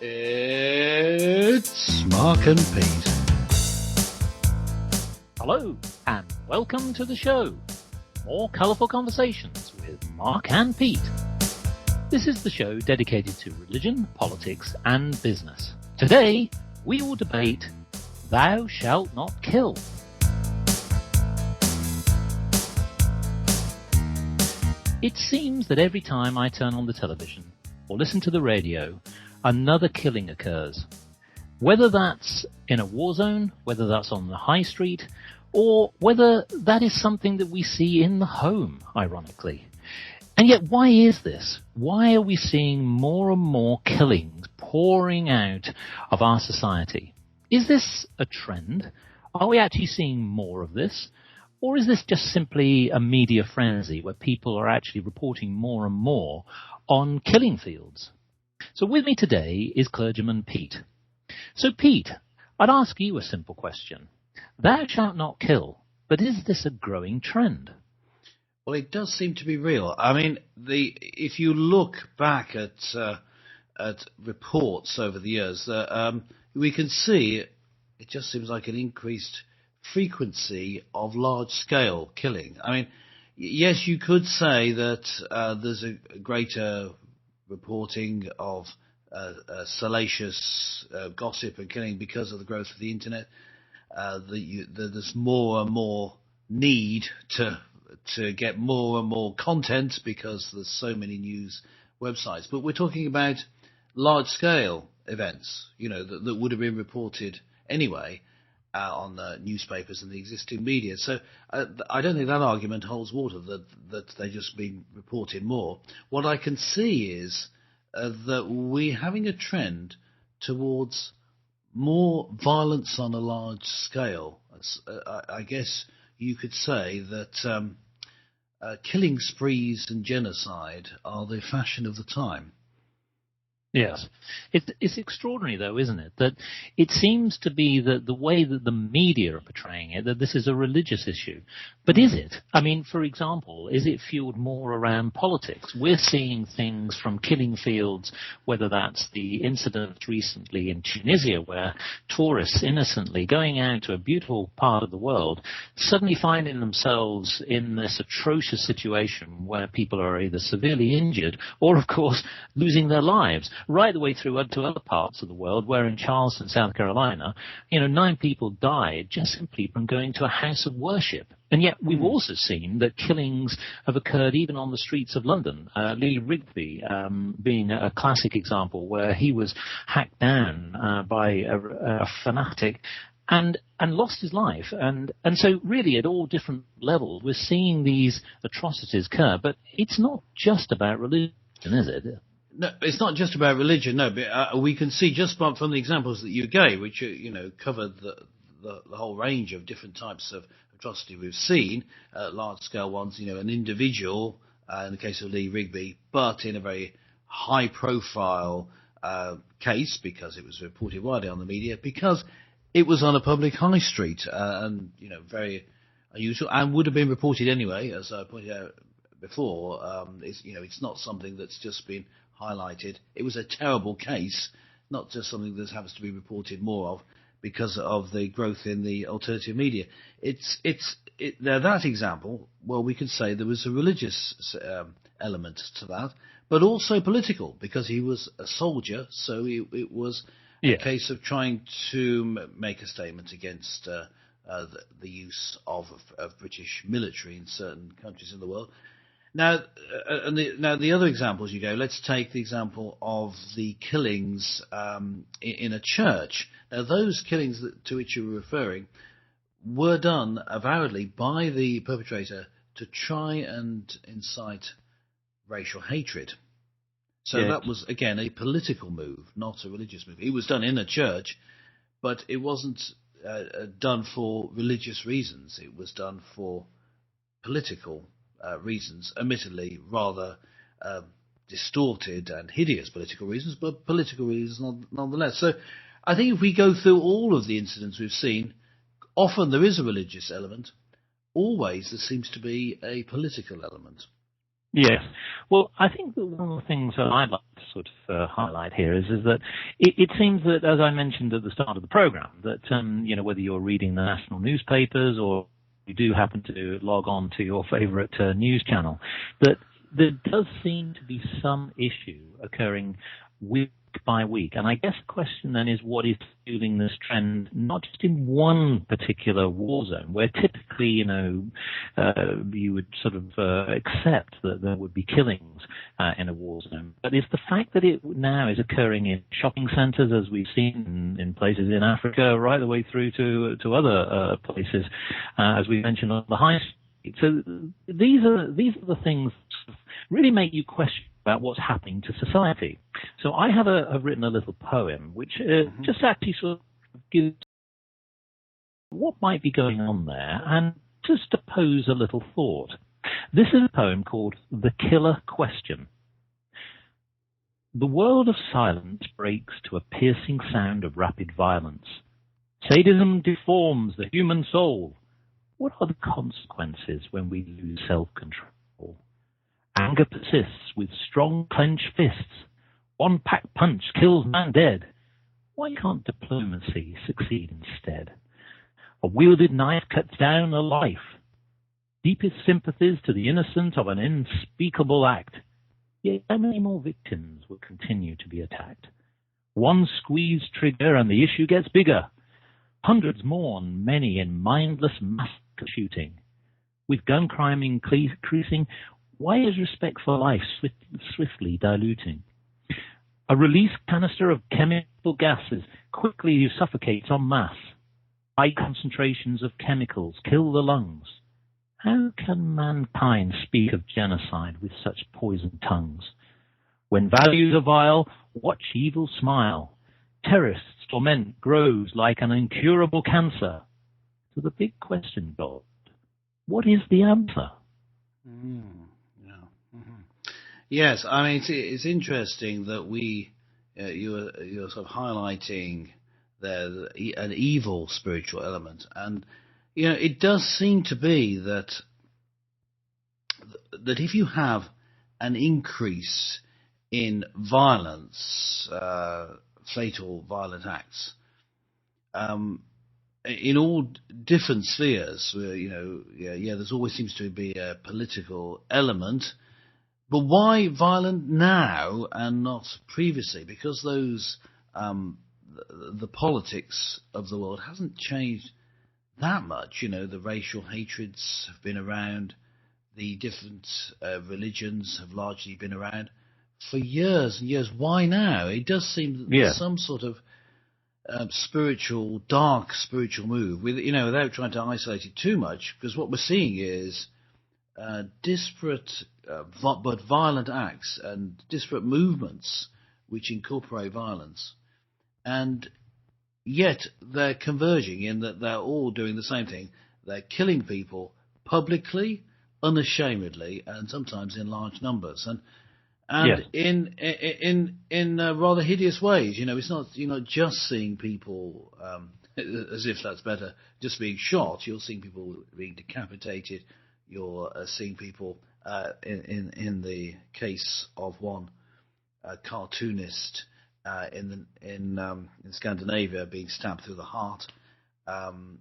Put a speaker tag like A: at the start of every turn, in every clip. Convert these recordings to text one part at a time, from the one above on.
A: It's Mark and Pete.
B: Hello, and welcome to the show. More colourful conversations with Mark and Pete. This is the show dedicated to religion, politics, and business. Today, we will debate Thou Shalt Not Kill. It seems that every time I turn on the television or listen to the radio, another killing occurs. Whether that's in a war zone, whether that's on the high street, or whether that is something that we see in the home, ironically. And yet, why is this? Why are we seeing more and more killings pouring out of our society? Is this a trend? Are we actually seeing more of this? Or is this just simply a media frenzy where people are actually reporting more and more on killing fields? So with me today is clergyman Pete. So Pete, I'd ask you a simple question. Thou shalt not kill, but is this a growing trend?
A: Well, it does seem to be real. I mean, if you look back at reports over the years, we can see it just seems like an increased frequency of large-scale killing. I mean, yes, you could say that there's a greater reporting of salacious gossip and killing because of the growth of the internet. There's more and more need to get more and more content because there's so many news websites. But we're talking about large-scale events, that would have been reported anyway on newspapers and the existing media. So I don't think that argument holds water, that they've just been reported more. What I can see is that we're having a trend towards more violence on a large scale. I guess you could say that killing sprees and genocide are the fashion of the time.
B: Yes. It's extraordinary, though, isn't it? That it seems to be that the way that the media are portraying it, that this is a religious issue. But is it? I mean, for example, is it fueled more around politics? We're seeing things from killing fields, whether that's the incident recently in Tunisia where tourists innocently going out to a beautiful part of the world suddenly finding themselves in this atrocious situation where people are either severely injured or, of course, losing their lives. Right the way through to other parts of the world, where in Charleston, South Carolina, 9 people died just simply from going to a house of worship. And yet we've also seen that killings have occurred even on the streets of London. Lee Rigby being a classic example where he was hacked down by a fanatic and lost his life. And so really at all different levels we're seeing these atrocities occur. But it's not just about religion, is it?
A: No, it's not just about religion, no, but we can see just from the examples that you gave, which, covered the whole range of different types of atrocity we've seen, large-scale ones, an individual, in the case of Lee Rigby, but in a very high-profile case, because it was reported widely on the media, because it was on a public high street, and, very unusual, and would have been reported anyway, as I pointed out before. It's not something that's just been highlighted. It was a terrible case, not just something that happens to be reported more of because of the growth in the alternative media. Now that example, well, we could say there was a religious element to that, but also political, because he was a soldier, so it was a case of trying to make a statement against the use of British military in certain countries in the world. Now, the other examples you go, let's take the example of the killings in a church. Now, those killings to which you were referring were done avowedly by the perpetrator to try and incite racial hatred. So that was, again, a political move, not a religious move. It was done in a church, but it wasn't done for religious reasons. It was done for political reasons, admittedly rather distorted and hideous political reasons, but political reasons nonetheless. So I think if we go through all of the incidents we've seen, often there is a religious element, always there seems to be a political element.
B: Yes. Well, I think that one of the things that I'd like to sort of highlight here is that it seems that, as I mentioned at the start of the program, that whether you're reading the national newspapers or you do happen to log on to your favorite news channel, that there does seem to be some issue occurring week by week. And I guess the question then is what is fueling this trend, not just in one particular war zone, where typically, you would sort of accept that there would be killings in a war zone. But it's the fact that it now is occurring in shopping centres, as we've seen in places in Africa, right the way through to other places, as we mentioned on the high street. So these are the things that really make you question about what's happening to society. So I have written a little poem which just actually sort of gives what might be going on there and just to pose a little thought. This is a poem called The Killer Question. The world of silence breaks to a piercing sound of rapid violence. Sadism deforms the human soul. What are the consequences when we lose self-control? Anger persists with strong clenched fists. One packed punch kills man dead. Why can't diplomacy succeed instead? A wielded knife cuts down a life. Deepest sympathies to the innocent of an unspeakable act. Yet how many more victims will continue to be attacked? One squeezed trigger and the issue gets bigger. Hundreds mourn, many in mindless mass shooting. With gun crime increasing, why is respect for life swiftly diluting? A release canister of chemical gases quickly suffocates en masse. High concentrations of chemicals kill the lungs. How can mankind speak of genocide with such poisoned tongues? When values are vile, watch evil smile. Terrorists' torment grows like an incurable cancer. So the big question, God, what is the answer?
A: Yes, I mean it's interesting that you're sort of highlighting there an evil spiritual element, and it does seem to be that if you have an increase in violence, fatal violent acts, in all different spheres, there's always seems to be a political element. But why violent now and not previously? Because those the politics of the world hasn't changed that much. The racial hatreds have been around. The different religions have largely been around for years and years. Why now? It does seem that there's some sort of dark spiritual move, without trying to isolate it too much, because what we're seeing is disparate but violent acts and disparate movements which incorporate violence, and yet they're converging in that they're all doing the same thing. They're killing people publicly, unashamedly, and sometimes in large numbers, and in rather hideous ways. It's not, you're not just seeing people as if that's better, just being shot. You're seeing people being decapitated. You're seeing people in the case of one cartoonist in Scandinavia being stabbed through the heart and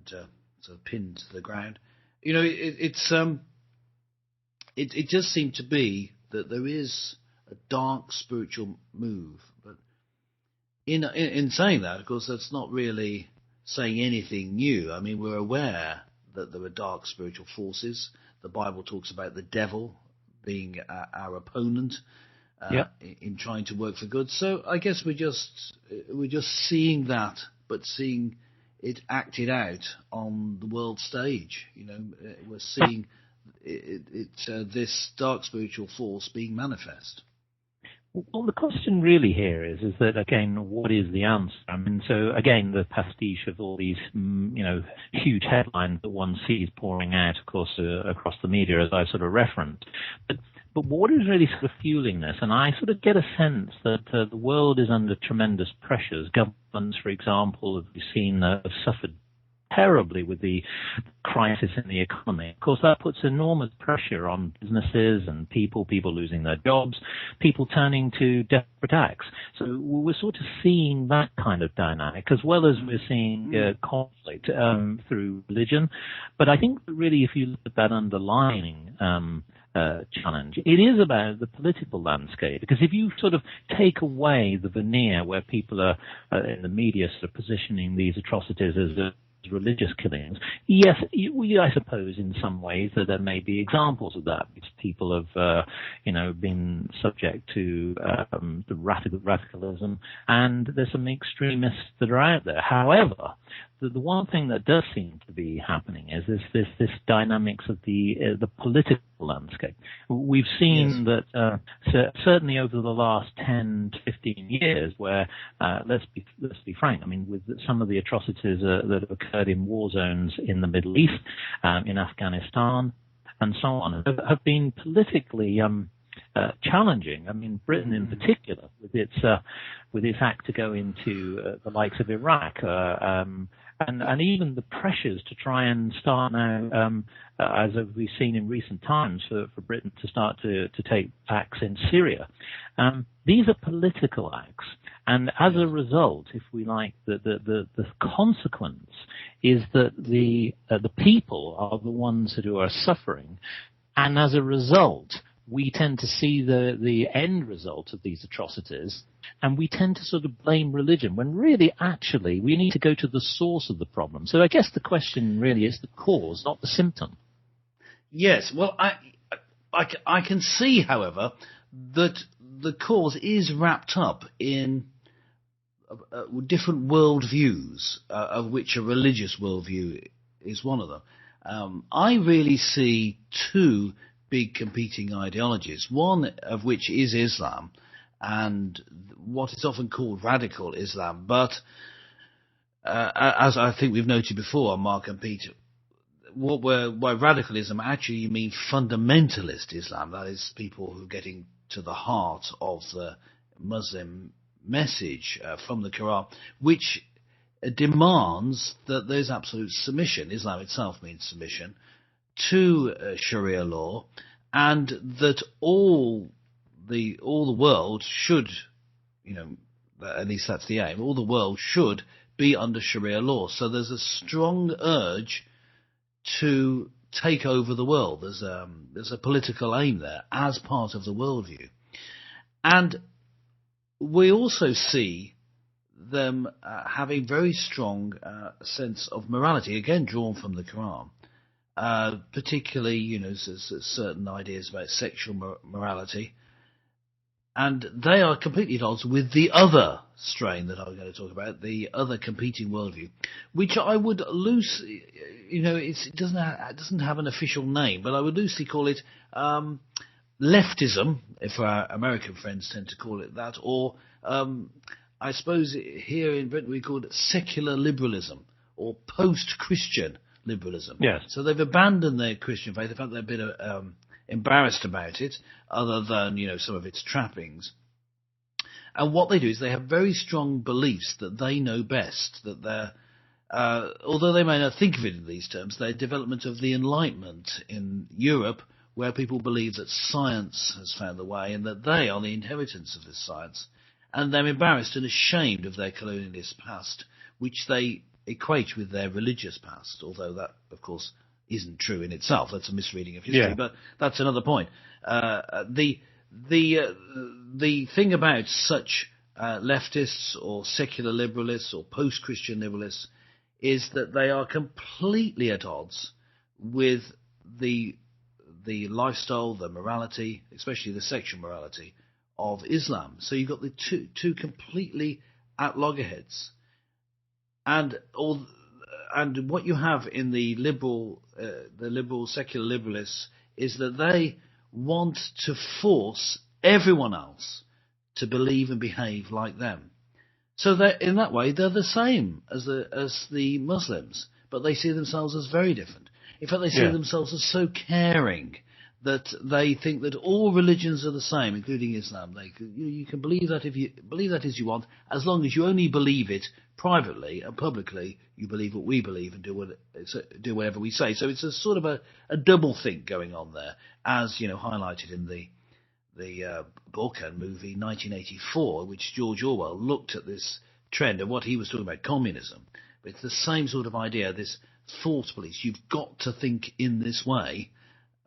A: sort of pinned to the ground. It just seemed to be that there is a dark spiritual move, but in saying that, of course, that's not really saying anything new. I mean, we're aware that there are dark spiritual forces. The Bible talks about the devil being our opponent in trying to work for good. So I guess we're just seeing that, but seeing it acted out on the world stage. We're seeing this dark spiritual force being manifest.
B: Well, the question really here is that, again, what is the answer? I mean, so again, the pastiche of all these, huge headlines that one sees pouring out, of course, across the media, as I sort of referenced. But what is really sort of fueling this? And I sort of get a sense that the world is under tremendous pressures. Governments, for example, as we've seen, have suffered terribly with the crisis in the economy. Of course, that puts enormous pressure on businesses and people losing their jobs, people turning to desperate acts. So we're sort of seeing that kind of dynamic, as well as we're seeing conflict through religion. But I think really, if you look at that underlying challenge, it is about the political landscape, because if you sort of take away the veneer where people are in the media sort of positioning these atrocities as religious killings, yes, I suppose in some ways that there may be examples of that, because people have been subject to the radicalism, and there's some extremists that are out there. However, the one thing that does seem to be happening is this dynamics of the political landscape. We've seen that certainly over the last 10 to 15 years, where let's be frank, I mean, with some of the atrocities that have occurred in war zones in the Middle East, in Afghanistan, and so on, have been politically challenging. I mean, Britain in particular, with its act to go into the likes of Iraq, and even the pressures to try and start now, as we've seen in recent times, for Britain to start to take acts in Syria. These are political acts, and as a result, if we like, the consequence is that the people are the ones who are suffering, and as a result, we tend to see the end result of these atrocities, and we tend to sort of blame religion, when really, actually, we need to go to the source of the problem. So I guess the question really is the cause, not the symptom.
A: Yes, well, I can see, however, that the cause is wrapped up in different worldviews, of which a religious worldview is one of them. I really see two big competing ideologies, one of which is Islam, and what is often called radical Islam. But as I think we've noted before, Mark and Pete, by radicalism actually you mean fundamentalist Islam. That is, people who are getting to the heart of the Muslim message from the Quran, which demands that there's absolute submission. Islam itself means submission to Sharia law, and that all the world should, at least that's the aim, all the world should be under Sharia law. So there's a strong urge to take over the world. There's a political aim there as part of the worldview. And we also see them having very strong sense of morality, again drawn from the Quran. Particularly, certain ideas about sexual morality, and they are completely at odds with the other strain that I'm going to talk about, the other competing worldview, which I would loosely, it doesn't have an official name, but I would loosely call it leftism, if our American friends tend to call it that, or I suppose here in Britain we call it secular liberalism or post-Christian liberalism.
B: Yes.
A: So they've abandoned their Christian faith. In fact, they're a bit embarrassed about it, other than some of its trappings. And what they do is they have very strong beliefs that they know best. That they're, although they may not think of it in these terms, they're development of the Enlightenment in Europe, where people believe that science has found the way and that they are the inheritance of this science, and they're embarrassed and ashamed of their colonialist past, which they equate with their religious past, although that, of course, isn't true in itself. That's a misreading of history, but that's another point. The thing about such leftists or secular liberalists or post-Christian liberalists is that they are completely at odds with the lifestyle, the morality, especially the sexual morality of Islam. So you've got the two completely at loggerheads. And what you have in the liberal secular liberalists is that they want to force everyone else to believe and behave like them. So that in that way they're the same as the Muslims, but they see themselves as very different. In fact, they see themselves as so caring that they think that all religions are the same, including Islam. You can believe that if you believe that as you want, as long as you only believe it privately and publicly. You believe what we believe and do whatever we say. So it's a sort of a double think going on there, as highlighted in the book and movie 1984, which George Orwell looked at this trend and what he was talking about, communism. But it's the same sort of idea, this thought police. You've got to think in this way,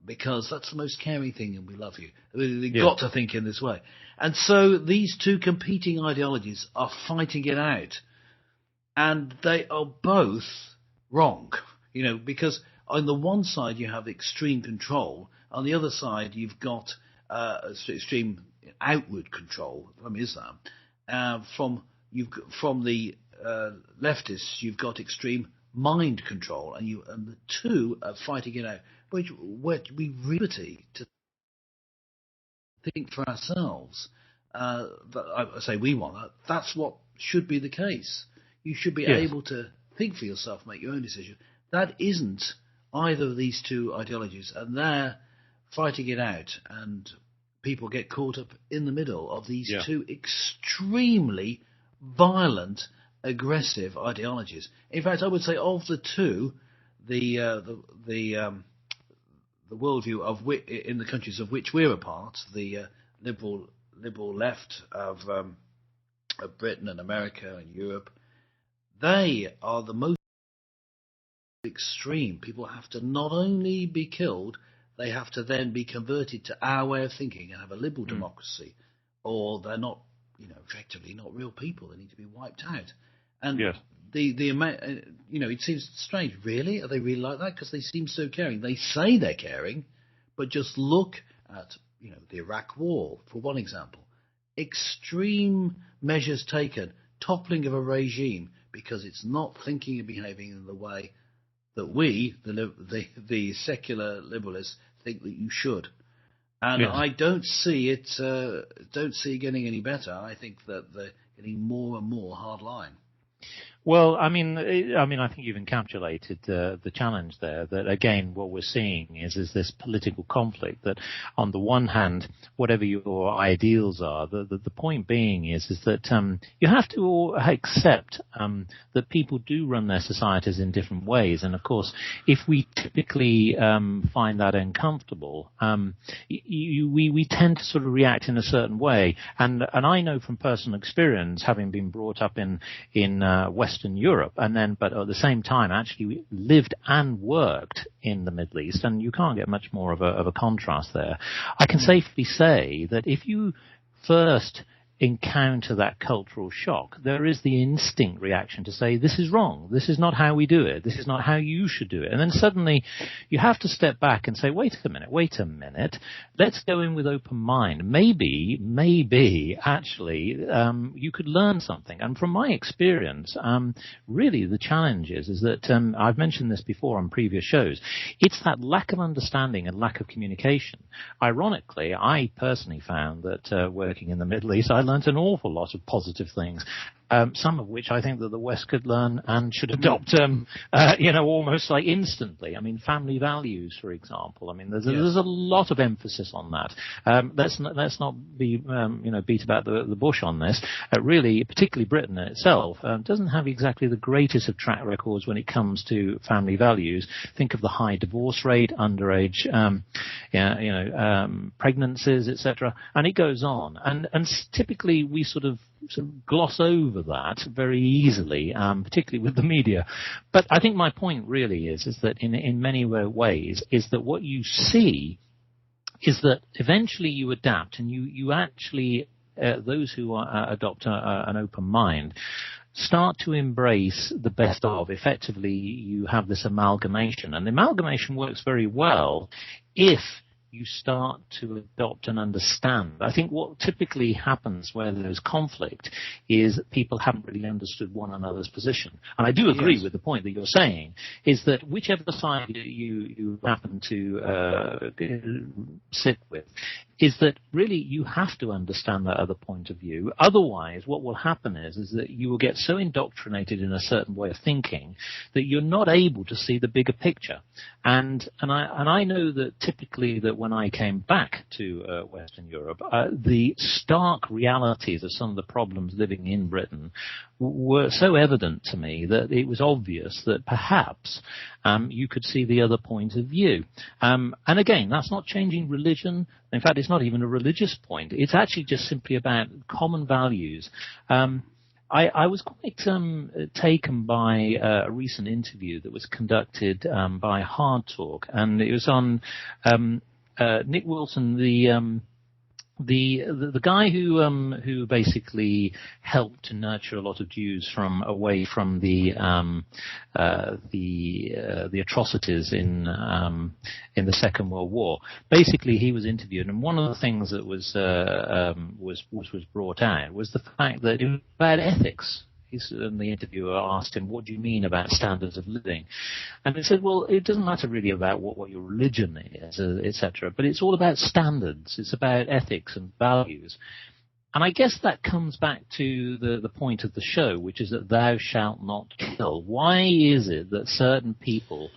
A: because that's the most caring thing and we love you. You've got to think in this way. And so these two competing ideologies are fighting it out. And they are both wrong, because on the one side you have extreme control. On the other side you've got extreme outward control from Islam. From the leftists you've got extreme mind control. And the two are fighting it out. Which we liberty to think for ourselves. I say we want that. That's what should be the case. You should be able to think for yourself, make your own decision. That isn't either of these two ideologies, and they're fighting it out. And people get caught up in the middle of these two extremely violent, aggressive ideologies. In fact, I would say of the two, the worldview of in the countries of which we're a part, the liberal left of Britain and America and Europe, they are the most extreme. People have to not only be killed, they have to then be converted to our way of thinking and have a liberal democracy, or they're not, effectively not real people. They need to be wiped out. And it seems strange. Really, are they really like that? Because they seem so caring. They say they're caring, but just look at the Iraq War for one example. Extreme measures taken, toppling of a regime because it's not thinking and behaving in the way that we, the secular liberalists, think that you should. And I don't see it getting any better. I think that they're getting more and more hardline.
B: Well, I think you've encapsulated the challenge there. That again, what we're seeing is this political conflict. That on the one hand, whatever your ideals are, the point being is that you have to accept that people do run their societies in different ways. And of course, if we typically find that uncomfortable, we tend to sort of react in a certain way. And I know from personal experience, having been brought up in Western Europe, but at the same time actually lived and worked in the Middle East, and you can't get much more of a contrast there. I can safely say that if you first encounter that cultural shock, there is the instinct reaction to say, this is wrong, this is not how we do it, this is not how you should do it. And then suddenly you have to step back and say, wait a minute, let's go in with open mind. Maybe actually you could learn something. And from my experience, really the challenge is that I've mentioned this before on previous shows, it's that lack of understanding and lack of communication. Ironically, I personally found that working in the Middle East, I learned an awful lot of positive things, some of which I think that the West could learn and should adopt, almost like instantly. I mean, family values, for example. I mean, there's a lot of emphasis on that. Let's not be, beat about the bush on this. Really, particularly Britain itself, doesn't have exactly the greatest of track records when it comes to family values. Think of the high divorce rate, underage, pregnancies, etc., and it goes on. And typically we sort of gloss over that very easily, particularly with the media. But I think my point really is that in many ways is that what you see is that eventually you adapt, and you actually, those who adopt an open mind, start to embrace the best of. Effectively, you have this amalgamation, and the amalgamation works very well if you start to adopt and understand. I think what typically happens where there's conflict is people haven't really understood one another's position. And I do agree with the point that you're saying, is that whichever side you happen to sit with, is that really you have to understand that other point of view. Otherwise, what will happen is that you will get so indoctrinated in a certain way of thinking that you're not able to see the bigger picture. And I know that typically that when I came back to Western Europe, the stark realities of some of the problems living in Britain were so evident to me that it was obvious that perhaps you could see the other point of view. And again, that's not changing religion. In fact, it's not even a religious point. It's actually just simply about common values. I was quite taken by a recent interview that was conducted by Hard Talk, and it was on Nick Wilson, the guy who basically helped to nurture a lot of Jews away from the atrocities in the Second World War. Basically, he was interviewed, and one of the things that was brought out was the fact that it was about ethics. And the interviewer asked him, "What do you mean about standards of living?" And he said, "Well, it doesn't matter really about what your religion is, etc., but it's all about standards. It's about ethics and values." And I guess that comes back to the point of the show, which is that thou shalt not kill. Why is it that certain people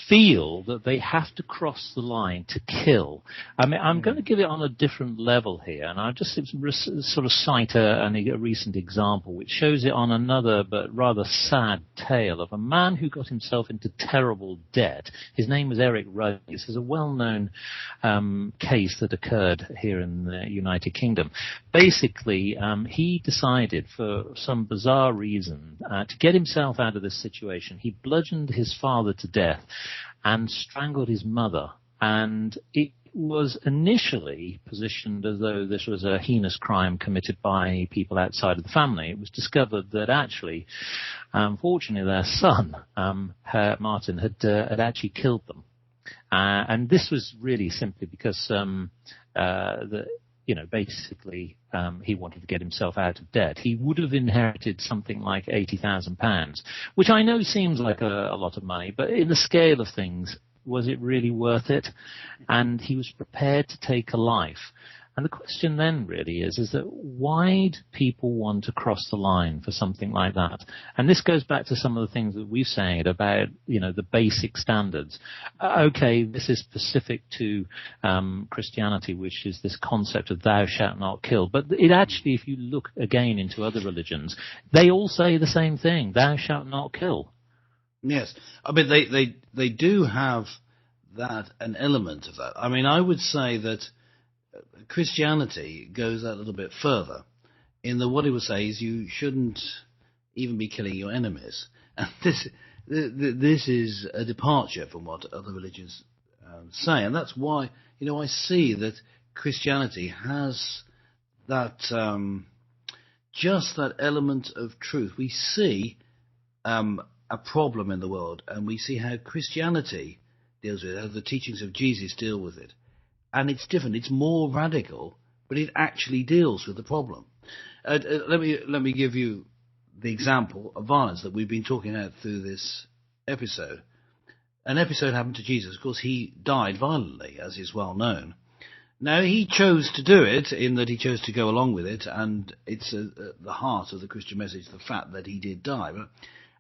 B: feel that they have to cross the line to kill? I mean, I'm going to give it on a different level here, and I'll just sort of cite a recent example which shows it on another but rather sad tale of a man who got himself into terrible debt. His name was Eric Rugg. This is a well-known case that occurred here in the United Kingdom. Basically, he decided for some bizarre reason to get himself out of this situation. He bludgeoned his father to death and strangled his mother, and it was initially positioned as though this was a heinous crime committed by people outside of the family. It was discovered that actually, unfortunately, their son, Martin, had actually killed them, and this was really simply because basically, he wanted to get himself out of debt. He would have inherited something like £80,000, which I know seems like a lot of money, but in the scale of things, was it really worth it? And he was prepared to take a life. And the question then really is that why do people want to cross the line for something like that? And this goes back to some of the things that we've said about, the basic standards. Okay, this is specific to Christianity, which is this concept of thou shalt not kill. But it actually, if you look again into other religions, they all say the same thing, thou shalt not kill.
A: Yes. I mean, they do have an element of that. I mean, I would say that Christianity goes a little bit further in that what it would say is you shouldn't even be killing your enemies. And this is a departure from what other religions say. And that's why, I see that Christianity has that, just that element of truth. We see a problem in the world, and we see how Christianity deals with it, how the teachings of Jesus deal with it. And it's different. It's more radical, but it actually deals with the problem. Let me give you the example of violence that we've been talking about through this episode. An episode happened to Jesus. Of course, he died violently, as is well known. Now, he chose to do it in that he chose to go along with it, and it's at the heart of the Christian message, the fact that he did die. But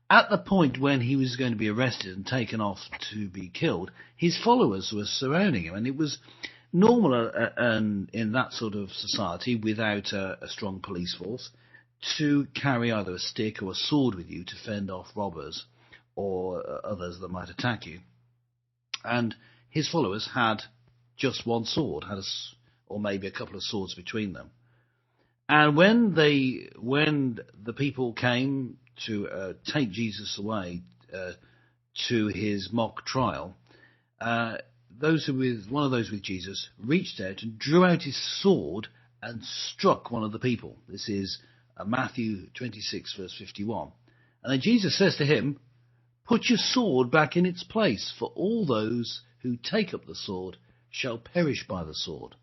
A: at the point when he was going to be arrested and taken off to be killed, his followers were surrounding him, and it was normal in that sort of society without a strong police force to carry either a stick or a sword with you to fend off robbers or others that might attack you. And his followers had just one sword, or maybe a couple of swords between them. And when the people came to take Jesus away to his mock trial, one of those with Jesus reached out and drew out his sword and struck one of the people. This is Matthew 26, verse 51. And then Jesus says to him, "Put your sword back in its place, for all those who take up the sword shall perish by the sword."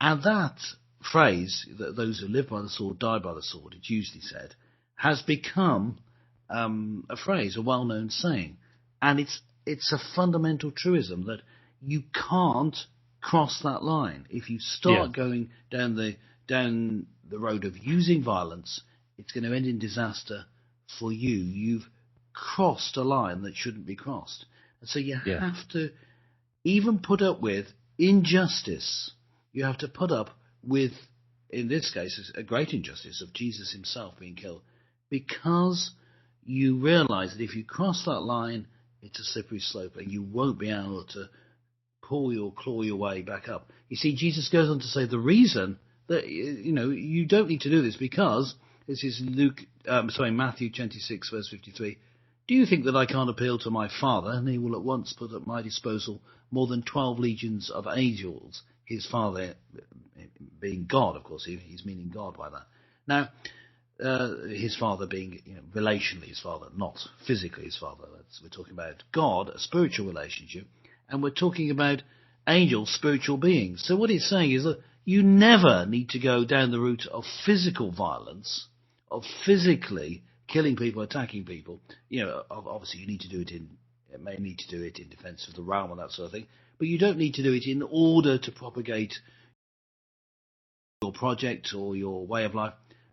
A: And that phrase, that those who live by the sword die by the sword, it's usually said, has become a phrase, a well-known saying. And it's a fundamental truism that you can't cross that line. If you start going down the road of using violence, it's going to end in disaster for you. You've crossed a line that shouldn't be crossed. And so you have to even put up with injustice. You have to put up with, in this case, a great injustice of Jesus himself being killed, because you realize that if you cross that line, it's a slippery slope and you won't be able to claw your way back up. You see, Jesus goes on to say the reason that, you don't need to do this, because this is Matthew 26 verse 53. Do you think that I can't appeal to my Father, and he will at once put at my disposal more than 12 legions of angels? His Father being God, of course, he's meaning God by that. Now, his Father being relationally his Father, not physically his Father. We're talking about God, a spiritual relationship, and we're talking about angels, spiritual beings. So what he's saying is that you never need to go down the route of physical violence, of physically killing people, attacking people. Obviously you need to do it may need to do it in defense of the realm and that sort of thing, but you don't need to do it in order to propagate your project or your way of life.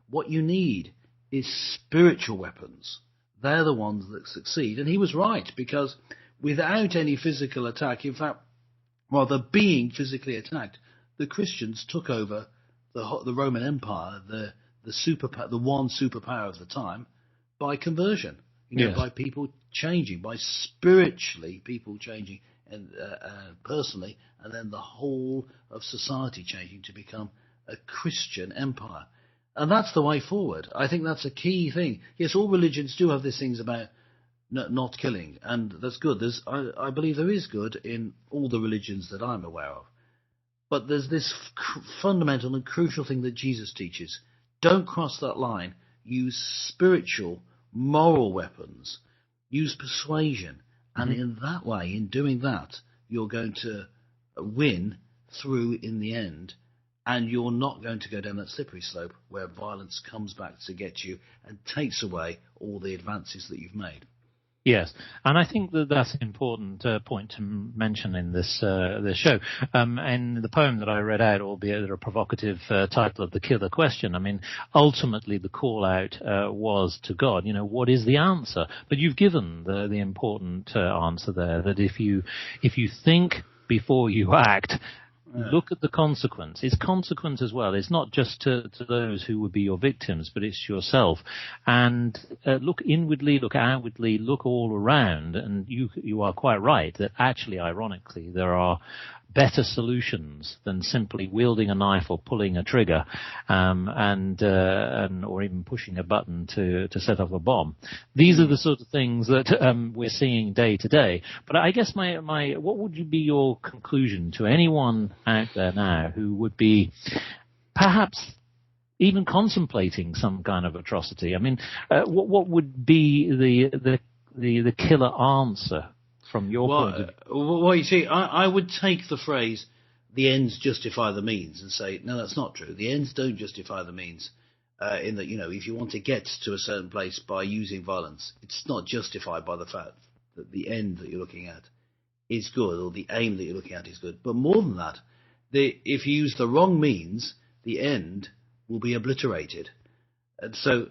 A: What you need is spiritual weapons. They're the ones that succeed. And he was right, because without any physical attack, in fact, rather being physically attacked, the Christians took over the Roman Empire, the one superpower of the time, by conversion. By people changing, by spiritually people changing, and personally, and then the whole of society changing to become a Christian empire. And that's the way forward. I think that's a key thing. Yes, all religions do have these things about not killing, and that's good. I believe there is good in all the religions that I'm aware of. But there's this fundamental and crucial thing that Jesus teaches. Don't cross that line. Use spiritual, moral weapons. Use persuasion. And in that way, in doing that, you're going to win through in the end. And you're not going to go down that slippery slope where violence comes back to get you and takes away all the advances that you've made.
B: Yes, and I think that that's an important point to mention in this show. And the poem that I read out, albeit a provocative title of The Killer Question, I mean, ultimately the call out was to God. What is the answer? But you've given the important answer there, that if you think before you act, look at the consequence. It's consequence as well. It's not just to those who would be your victims, but it's yourself. And look inwardly, look outwardly, look all around. And you are quite right that actually, ironically, there are better solutions than simply wielding a knife or pulling a trigger, or even pushing a button to set off a bomb. These are the sort of things that we're seeing day to day. But I guess what would be your conclusion to anyone out there now who would be perhaps even contemplating some kind of atrocity? I mean, what would be the killer answer from your point of view?
A: Well, you see, I would take the phrase, the ends justify the means, and say, no, that's not true. The ends don't justify the means, in that, if you want to get to a certain place by using violence, it's not justified by the fact that the end that you're looking at is good, or the aim that you're looking at is good. But more than that, if you use the wrong means, the end will be obliterated. And so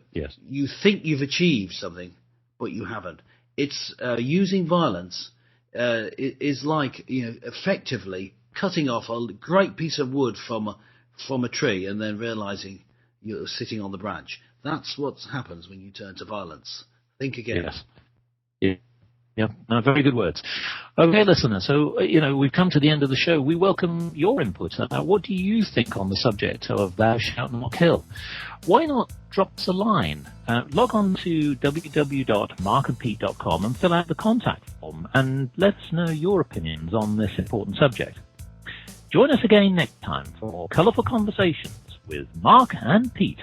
A: you think you've achieved something, but you haven't. It's using violence is like effectively cutting off a great piece of wood from a tree and then realizing you're sitting on the branch. That's what happens when you turn to violence. Think again.
B: Yes. Yeah, no, very good words. Okay, listener, so, we've come to the end of the show. We welcome your input. What do you think on the subject of thou shalt not kill? Why not drop us a line? Log on to www.markandpete.com and fill out the contact form and let us know your opinions on this important subject. Join us again next time for more colourful conversations with Mark and Pete.